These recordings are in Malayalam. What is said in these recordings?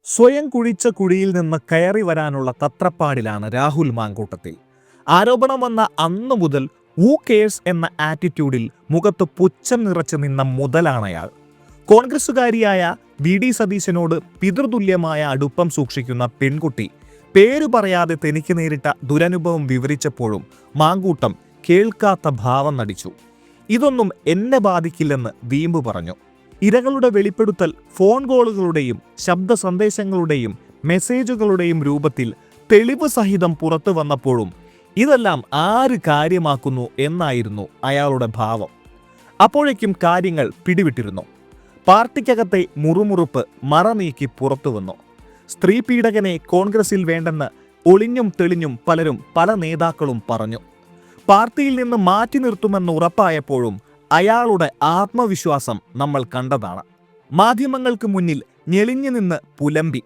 സ്വയം കുഴിച്ച കുഴിയിൽ നിന്ന് കയറി വരാനുള്ള തത്രപ്പാടിലാണ് രാഹുൽ മാങ്കൂട്ടത്തിൽ. ആരോപണം വന്ന അന്നു മുതൽ ഹൂ കെയേഴ്സ് എന്ന ആറ്റിറ്റ്യൂഡിൽ മുഖത്ത് പുച്ഛം നിറച്ചു നിന്ന മുതലാണയാൾ. കോൺഗ്രസുകാരിയായ വി ഡി സതീശനോട് പിതൃതുല്യമായ അടുപ്പം സൂക്ഷിക്കുന്ന പെൺകുട്ടി പേരു പറയാതെ തനിക്ക് നേരിട്ട ദുരനുഭവം വിവരിച്ചപ്പോഴും മാങ്കൂട്ടം കേൾക്കാത്ത ഭാവം നടിച്ചു. ഇതൊന്നും എന്നെ ബാധിക്കില്ലെന്ന് വീമ്പ് പറഞ്ഞു. ഇരകളുടെ വെളിപ്പെടുത്തൽ ഫോൺ കോളുകളുടെയും ശബ്ദ സന്ദേശങ്ങളുടെയും മെസ്സേജുകളുടെയും രൂപത്തിൽ തെളിവ് സഹിതം പുറത്തു വന്നപ്പോഴും ഇതെല്ലാം ആര് കാര്യമാക്കുന്നു എന്നായിരുന്നു അയാളുടെ ഭാവം. അപ്പോഴേക്കും കാര്യങ്ങൾ പിടിവിട്ടിരുന്നു. പാർട്ടിക്കകത്തെ മുറുമുറുപ്പ് മറ നീക്കി പുറത്തു വന്നു. സ്ത്രീ പീഡകനെ കോൺഗ്രസിൽ വേണ്ടെന്ന് ഒളിഞ്ഞും തെളിഞ്ഞും പലരും പല നേതാക്കളും പറഞ്ഞു. പാർട്ടിയിൽ നിന്ന് മാറ്റി നിർത്തുമെന്ന് ഉറപ്പായപ്പോഴും അയാളുടെ ആത്മവിശ്വാസം നമ്മൾ കണ്ടതാണ്. മാധ്യമങ്ങൾക്ക് മുന്നിൽ ഞെളിഞ്ഞു നിന്ന് പുലമ്പി.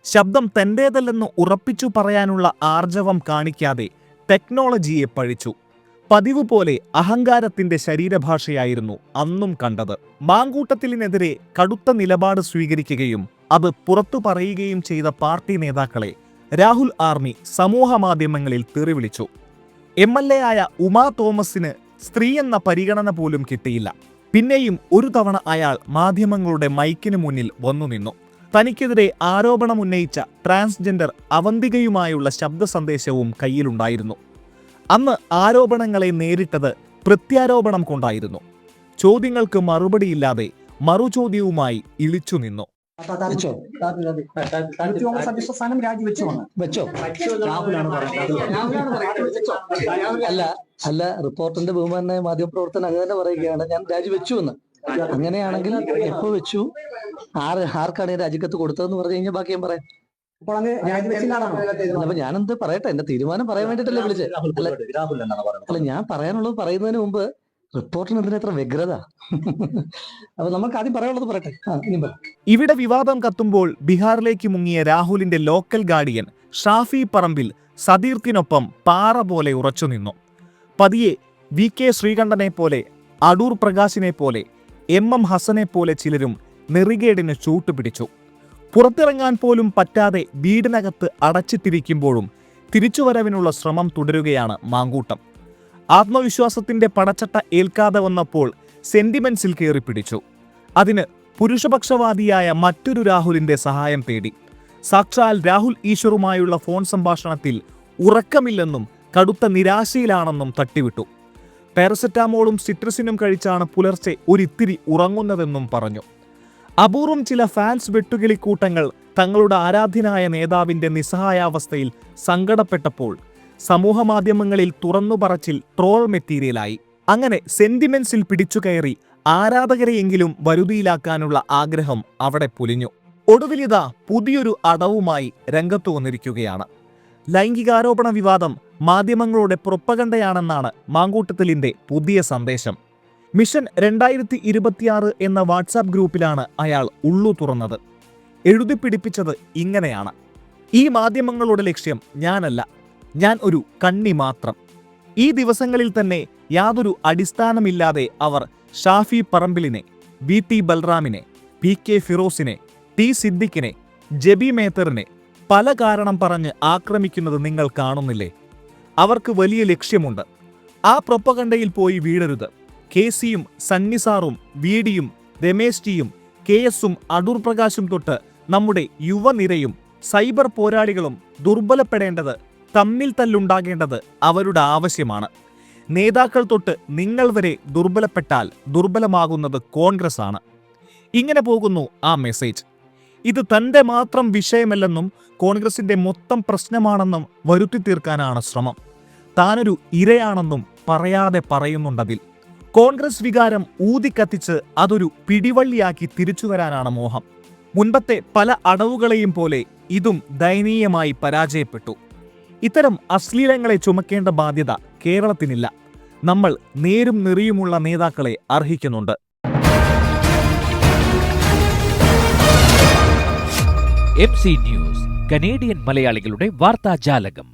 ശബ്ദം തൻ്റേതല്ലെന്ന് ഉറപ്പിച്ചു പറയാനുള്ള ആർജവം കാണിക്കാതെ ടെക്നോളജിയെ പഴിച്ചു. പതിവ് പോലെ അഹങ്കാരത്തിന്റെ ശരീരഭാഷയായിരുന്നു അന്നും കണ്ടത്. മാങ്കൂട്ടത്തിനെതിരെ കടുത്ത നിലപാട് സ്വീകരിക്കുകയും അത് പുറത്തു പറയുകയും ചെയ്ത പാർട്ടി നേതാക്കളെ രാഹുൽ ആർമി സമൂഹ മാധ്യമങ്ങളിൽ തെറിവിളിച്ചു. MLA ആയ ഉമാ തോമസിന് സ്ത്രീ എന്ന പരിഗണന പോലും കിട്ടിയില്ല. പിന്നെയും ഒരു തവണ അയാൾ മാധ്യമങ്ങളുടെ മൈക്കിന് മുന്നിൽ വന്നു നിന്നു. തനിക്കെതിരെ ആരോപണമുന്നയിച്ച ട്രാൻസ്ജെൻഡർ അവന്തികയുമായുള്ള ശബ്ദ സന്ദേശവും കയ്യിലുണ്ടായിരുന്നു. അന്ന് ആരോപണങ്ങളെ നേരിട്ടത് പ്രത്യാരോപണം കൊണ്ടായിരുന്നു. ചോദ്യങ്ങൾക്ക് മറുപടിയില്ലാതെ മറുചോദ്യവുമായി ഇളിച്ചു നിന്നു. അല്ല, റിപ്പോർട്ടറിന്റെ ബഹുമാനായ മാധ്യമപ്രവർത്തനം അങ്ങനെ തന്നെ പറയുകയാണ്, ഞാൻ രാജിവെച്ചു എന്ന്. അങ്ങനെയാണെങ്കിൽ എപ്പോ വെച്ചു, ആർക്കാണ് ഈ രാജിക്കത്ത് കൊടുത്തതെന്ന് പറഞ്ഞു കഴിഞ്ഞാൽ ബാക്കി ഞാൻ പറയാം. അപ്പൊ ഞാനെന്ത് പറയട്ടെ, എന്റെ തീരുമാനം പറയാൻ വേണ്ടിട്ടല്ലേ വിളിച്ചത്. അല്ല, ഞാൻ പറയാനുള്ളത് പറയുന്നതിന് മുമ്പ് റിപ്പോർട്ടിന് എന്തിനാ എത്ര വ്യഗ്രത? അപ്പൊ നമുക്ക് ആദ്യം പറയാനുള്ളത് പറയട്ടെ. ഇവിടെ വിവാദം കത്തുമ്പോൾ ബീഹാറിലേക്ക് മുങ്ങിയ രാഹുലിന്റെ ലോക്കൽ ഗാർഡിയൻ ഷാഫി പറമ്പിൽ സദീർക്കിനൊപ്പം പാറ പോലെ ഉറച്ചുനിന്നു. പതിയെ VK ശ്രീകണ്ഠനെ പോലെ, അടൂർ പ്രകാശിനെ പോലെ, MM ഹസനെ പോലെ ചിലരും നെറികേടിന് ചൂട്ടുപിടിച്ചു. പുറത്തിറങ്ങാൻ പോലും പറ്റാതെ വീടിനകത്ത് അടച്ചിട്ടിരിക്കുമ്പോഴും തിരിച്ചുവരവിനുള്ള ശ്രമം തുടരുകയാണ് മാങ്കൂട്ടം. ആത്മവിശ്വാസത്തിന്റെ പടച്ചട്ട ഏൽക്കാതെ വന്നപ്പോൾ സെന്റിമെന്റ്സിൽ കയറിപ്പിടിച്ചു. അതിന് പുരുഷപക്ഷവാദിയായ മറ്റൊരു രാഹുലിന്റെ സഹായം തേടി. സാക്ഷാൽ രാഹുൽ ഈശ്വറുമായുള്ള ഫോൺ സംഭാഷണത്തിൽ ഉറക്കമില്ലെന്നും കടുത്ത നിരാശയിലാണെന്നും തട്ടിവിട്ടു. പാരസെറ്റാമോളും സിട്രസിനും കഴിച്ചാണ് പുലർച്ചെ ഒരിത്തിരി ഉറങ്ങുന്നതെന്നും പറഞ്ഞു. അപൂർവം ചില ഫാൻസ് വെട്ടുകിളിക്കൂട്ടങ്ങൾ തങ്ങളുടെ ആരാധ്യനായ നേതാവിന്റെ നിസ്സഹായാവസ്ഥയിൽ സങ്കടപ്പെട്ടപ്പോൾ സമൂഹമാധ്യമങ്ങളിൽ തുറന്നുപറച്ചിൽ ട്രോൾ മെറ്റീരിയലായി. അങ്ങനെ സെന്റിമെന്റ്സിൽ പിടിച്ചുകയറി ആരാധകരെയെങ്കിലും വരുതിയിലാക്കാനുള്ള ആഗ്രഹം അവിടെ പൊലിഞ്ഞു. ഒടുവിലിതാ പുതിയൊരു അടവുമായി രംഗത്തു വന്നിരിക്കുകയാണ്. ലൈംഗികാരോപണ വിവാദം മാധ്യമങ്ങളുടെ പ്രൊപ്പഗണ്ടയാണെന്നാണ് മാങ്കൂട്ടത്തിലിന്റെ പുതിയ സന്ദേശം. മിഷൻ 2026 എന്ന വാട്സാപ്പ് ഗ്രൂപ്പിലാണ് അയാൾ ഉള്ളു തുറന്നത്. എഴുതിപ്പിടിപ്പിച്ചത് ഇങ്ങനെയാണ്: ഈ മാധ്യമങ്ങളുടെ ലക്ഷ്യം ഞാനല്ല, ഞാൻ ഒരു കണ്ണി മാത്രം. ഈ ദിവസങ്ങളിൽ തന്നെ യാതൊരു അടിസ്ഥാനമില്ലാതെ അവർ Shafi പറമ്പിലിനെ, VT ബൽറാമിനെ, PK ഫിറോസിനെ, T സിദ്ദിഖിനെ, Jebi മേത്തറിനെ പല കാരണം പറഞ്ഞ് ആക്രമിക്കുന്നത് നിങ്ങൾ കാണുന്നില്ലേ? അവർക്ക് വലിയ ലക്ഷ്യമുണ്ട്. ആ പ്രൊപ്പഗണ്ടയിൽ പോയി വീഴരുത്. KCയും സണ്ണിസാറും VDയും രമേശ് ടിയും KSഉം അടൂർ പ്രകാശും തൊട്ട് നമ്മുടെ യുവനിരയും സൈബർ പോരാളികളും ദുർബലപ്പെടേണ്ടത്, തമ്മിൽ തല്ലുണ്ടാകേണ്ടത് അവരുടെ ആവശ്യമാണ്. നേതാക്കൾ തൊട്ട് നിങ്ങൾ വരെ ദുർബലപ്പെട്ടാൽ ദുർബലമാകുന്നത് കോൺഗ്രസ് ആണ്. ഇങ്ങനെ പോകുന്നു ആ മെസ്സേജ്. ഇത് തൻ്റെ മാത്രം വിഷയമല്ലെന്നും കോൺഗ്രസിന്റെ മൊത്തം പ്രശ്നമാണെന്നും വരുത്തി തീർക്കാനാണ് ശ്രമം. താനൊരു ഇരയാണെന്നും പറയാതെ പറയുന്നുണ്ടതിൽ. കോൺഗ്രസ് വികാരം ഊതിക്കത്തിച്ച് അതൊരു പിടിവള്ളിയാക്കി തിരിച്ചു വരാനാണ് മോഹം. മുൻപത്തെ പല അടവുകളെയും പോലെ ഇതും ദയനീയമായി പരാജയപ്പെട്ടു. ഇത്തരം അശ്ലീലങ്ങളെ ചുമക്കേണ്ട ബാധ്യത കേരളത്തിനില്ല. നമ്മൾ നേരും നെറിയുമുള്ള നേതാക്കളെ അർഹിക്കുന്നുണ്ട്. MC ന്യൂസ്, കനേഡിയൻ മലയാളികളുടെ വാർത്താജാലകം.